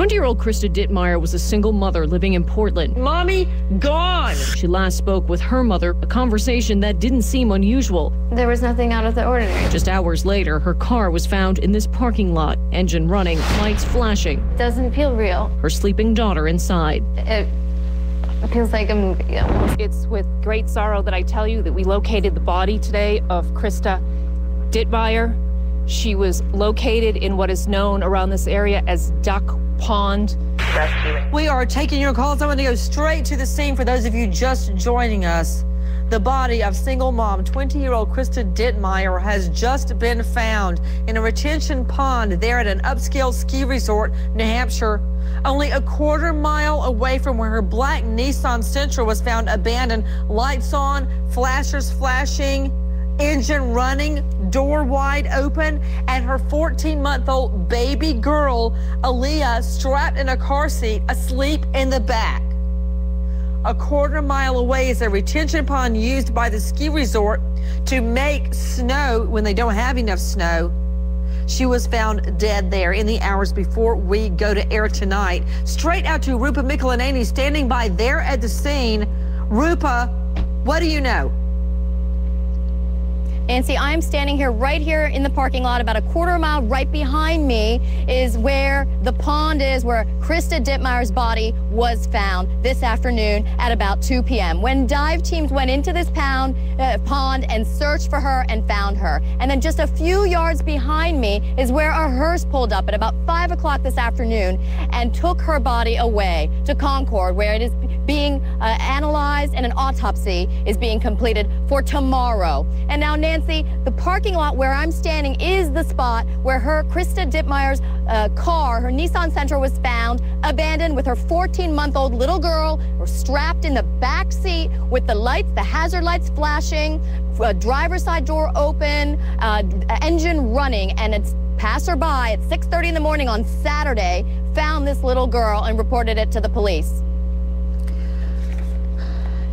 20-year-old Krista Dittmeyer was a single mother living in Portland. Mommy, gone! She last spoke with her mother, a conversation that didn't seem unusual. There was nothing out of the ordinary. Just hours later, her car was found in this parking lot, engine running, lights flashing. Doesn't feel real. Her sleeping daughter inside. It feels like a movie almost. It's with great sorrow that I tell you that we located the body today of Krista Dittmeyer. She was located in what is known around this area as Duck Pond. We are taking your calls. I want to go straight to the scene for those of you just joining us. The body of single mom, 20-year-old Krista Dittmeyer, has just been found in a retention pond there at an upscale ski resort, New Hampshire, only a quarter mile away from where her black Nissan Sentra was found abandoned. Lights on, flashers flashing, engine running, door wide open, and her 14-month-old baby girl, Aaliyah, strapped in a car seat, asleep in the back. A quarter mile away is a retention pond used by the ski resort to make snow when they don't have enough snow. She was found dead there in the hours before we go to air tonight. Straight out to Rupa Mikulaneni standing by there at the scene. Rupa, what do you know? Nancy, I'm standing here right here in the parking lot. About a quarter mile right behind me is where the pond is, where Krista Dittmeyer's body was found this afternoon at about 2 p.m. when dive teams went into this pond and searched for her and found her. And then just a few yards behind me is where a hearse pulled up at about 5 o'clock this afternoon and took her body away to Concord, where it is being analyzed and an autopsy is being completed for tomorrow. And now, Nancy, the parking lot where I'm standing is the spot where Krista Dittmeyer's car, her Nissan Sentra, was found abandoned with her 14-month-old little girl strapped in the back seat with the lights, the hazard lights flashing, driver's side door open, engine running, and it's passerby at 6:30 in the morning on Saturday found this little girl and reported it to the police.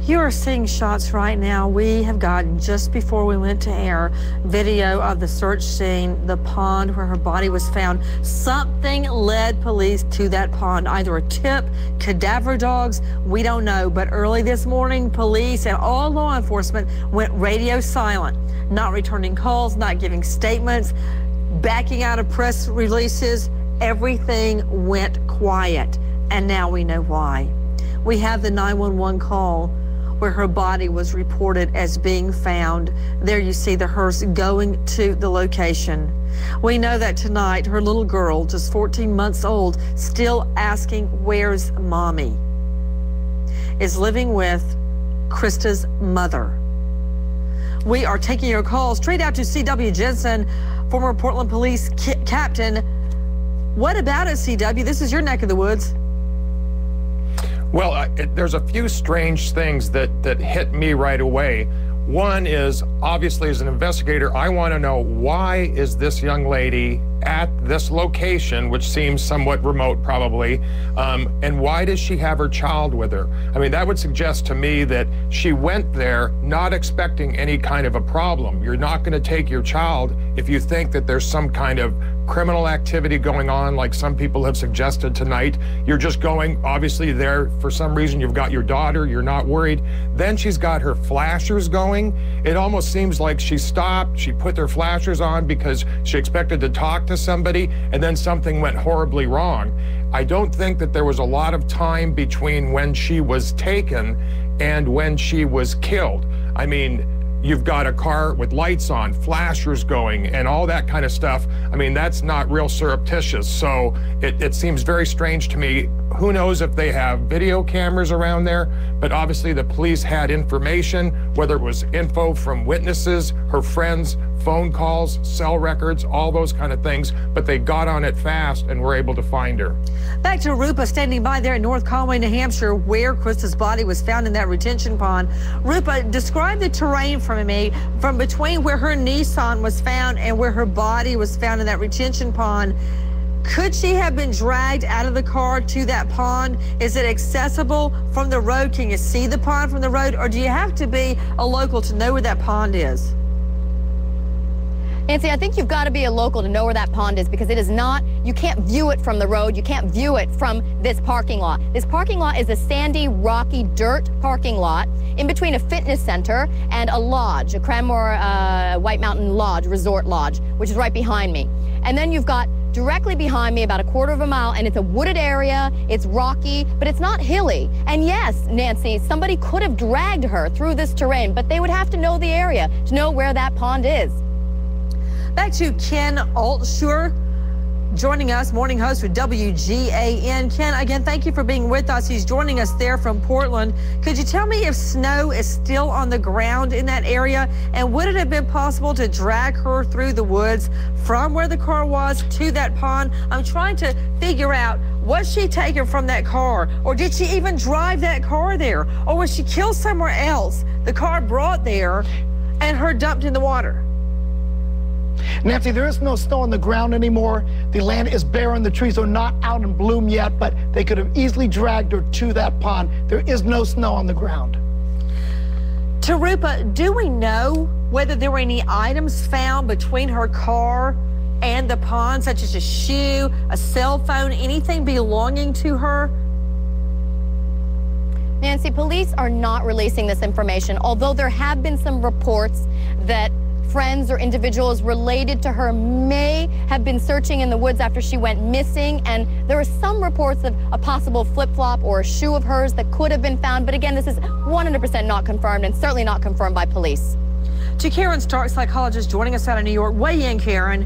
You are seeing shots right now. We have gotten, just before we went to air, video of the search scene, the pond where her body was found. Something led police to that pond, either a tip, cadaver dogs, we don't know. But early this morning, police and all law enforcement went radio silent, not returning calls, not giving statements, backing out of press releases. Everything went quiet, and now we know why. We have the 911 call where her body was reported as being found. There you see the hearse going to the location. We know that tonight her little girl, just 14 months old, still asking, where's mommy, is living with Krista's mother. We are taking your calls straight out to C.W. Jensen, former Portland Police Captain. What about it, C.W.? This is your neck of the woods. Well, there's a few strange things that hit me right away. One is, obviously, as an investigator, I want to know, why is this young lady at this location, which seems somewhat remote probably, and why does she have her child with her? I mean, that would suggest to me that she went there not expecting any kind of a problem. You're not going to take your child if you think that there's some kind of criminal activity going on, like some people have suggested tonight. You're just going, obviously, there for some reason. You've got your daughter, you're not worried. Then she's got her flashers going. It almost seems like she stopped, she put her flashers on because she expected to talk to somebody, and then something went horribly wrong. I don't think that there was a lot of time between when she was taken and when she was killed. I mean, you've got a car with lights on, flashers going, and all that kind of stuff. I mean, that's not real surreptitious. So it seems very strange to me. Who knows if they have video cameras around there, but obviously the police had information, whether it was info from witnesses, her friends, phone calls, cell records, all those kind of things, but they got on it fast and were able to find her. Back to Rupa standing by there in North Conway, New Hampshire, where Krista's body was found in that retention pond. Rupa, describe the terrain for me from between where her Nissan was found and where her body was found in that retention pond. Could she have been dragged out of the car to that pond? Is it accessible from the road? Can you see the pond from the road, or do you have to be a local to know where that pond is? Nancy, I think you've got to be a local to know where that pond is, because it is not, you can't view it from the road. You can't view it from this parking lot. This parking lot is a sandy, rocky, dirt parking lot in between a fitness center and a lodge, a Cranmore White Mountain Lodge, Resort Lodge, which is right behind me. And then you've got directly behind me about a quarter of a mile, and it's a wooded area, it's rocky, but it's not hilly. And yes, Nancy, somebody could have dragged her through this terrain, but they would have to know the area to know where that pond is. Back to Ken Altshuler, joining us, morning host with WGAN. Ken, again, thank you for being with us. He's joining us there from Portland. Could you tell me if snow is still on the ground in that area? And would it have been possible to drag her through the woods from where the car was to that pond? I'm trying to figure out, was she taken from that car? Or did she even drive that car there? Or was she killed somewhere else? The car brought there and her dumped in the water. Nancy, there is no snow on the ground anymore. The land is barren. The trees are not out in bloom yet, but they could have easily dragged her to that pond. There is no snow on the ground. Tarupa, do we know whether there were any items found between her car and the pond, such as a shoe, a cell phone, anything belonging to her? Nancy, police are not releasing this information, although there have been some reports that friends or individuals related to her may have been searching in the woods after she went missing, and there are some reports of a possible flip-flop or a shoe of hers that could have been found. But again, this is 100% not confirmed, and certainly not confirmed by police. To Karen Stark, psychologist, joining us out of New York. Weigh in, Karen.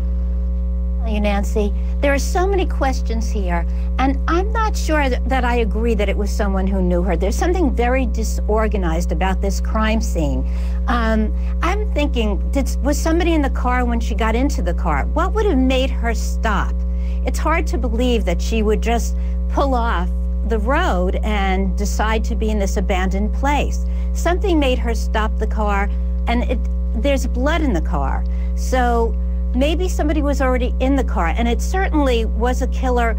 You, Nancy, there are so many questions here, and I'm not sure that I agree that it was someone who knew her. There's something very disorganized about this crime scene. I'm thinking, was somebody in the car when she got into the car? What would have made her stop? It's hard to believe that she would just pull off the road and decide to be in this abandoned place. Something made her stop the car, and there's blood in the car. So maybe somebody was already in the car, and it certainly was a killer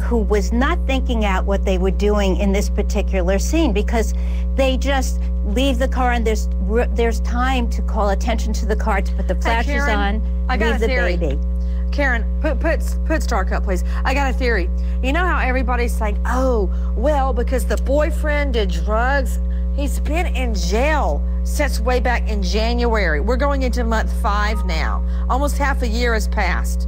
who was not thinking out what they were doing in this particular scene, because they just leave the car and there's time to call attention to the car, to put the flashers on, leave the baby. Karen, put Stark up, please. I got a theory. You know how everybody's saying, oh, well, because the boyfriend did drugs, he's been in jail since way back in January. We're going into month 5 now. Almost half a year has passed.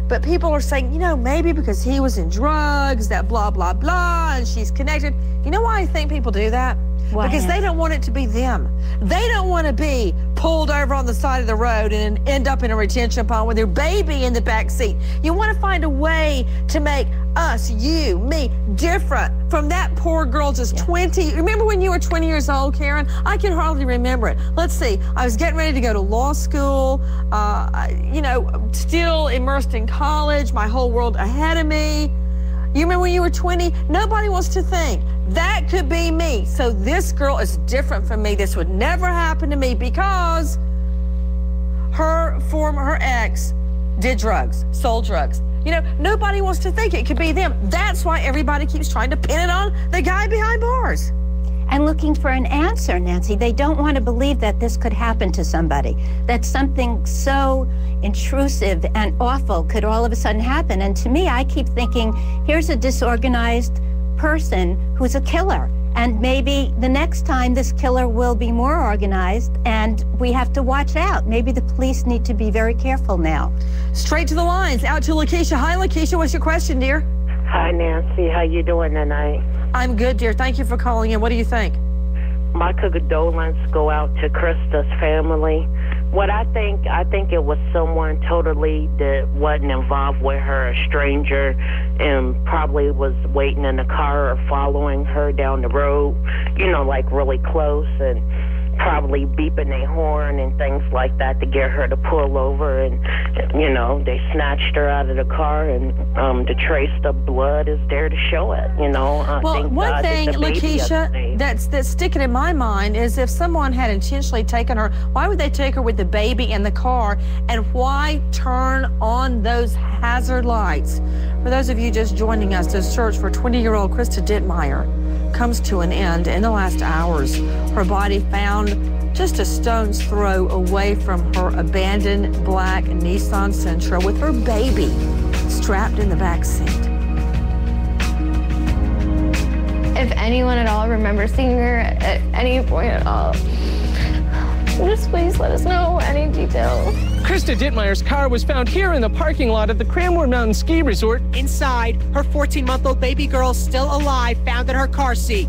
But people are saying, you know, maybe because he was in drugs, that blah, blah, blah, and she's connected. You know why I think people do that? Why? Because they don't want it to be them. They don't want to be pulled over on the side of the road and end up in a retention pond with their baby in the back seat. You want to find a way to make us, you, me, different from that poor girl just 20. Remember when you were 20 years old, Karen? I can hardly remember it. Let's see. I was getting ready to go to law school, you know, still immersed in college, my whole world ahead of me. You remember when you were 20? Nobody wants to think that could be me. So this girl is different from me. This would never happen to me because her ex did drugs, sold drugs. You know, nobody wants to think it could be them. That's why everybody keeps trying to pin it on the guy behind bars. And looking for an answer, Nancy. They don't want to believe that this could happen to somebody, that something so intrusive and awful could all of a sudden happen. And to me, I keep thinking, here's a disorganized person who's a killer. And maybe the next time this killer will be more organized, and we have to watch out. Maybe the police need to be very careful now. Straight to the lines, out to Lakeisha. Hi, Lakeisha, what's your question, dear? Hi, Nancy. How you doing tonight? I'm good, dear. Thank you for calling in. What do you think? My condolences go out to Krista's family. What I think it was someone totally that wasn't involved with her, a stranger, and probably was waiting in the car or following her down the road, you know, like really close, and probably beeping their horn and things like that to get her to pull over. And, you know, they snatched her out of the car, and the trace of blood is there to show it, you know. Well, one thing, Lakeisha, that's sticking in my mind is if someone had intentionally taken her, why would they take her with the baby in the car, and why turn on those hazard lights? For those of you just joining us, the search for 20-year-old Krista Dittmeyer comes to an end in the last hours. Her body found just a stone's throw away from her abandoned black Nissan Sentra with her baby strapped in the back seat. If anyone at all remembers seeing her at any point at all, just please let us know any details. Krista Dittmeyer's car was found here in the parking lot of the Cranmore Mountain Ski Resort. Inside, her 14-month-old baby girl still alive, found in her car seat.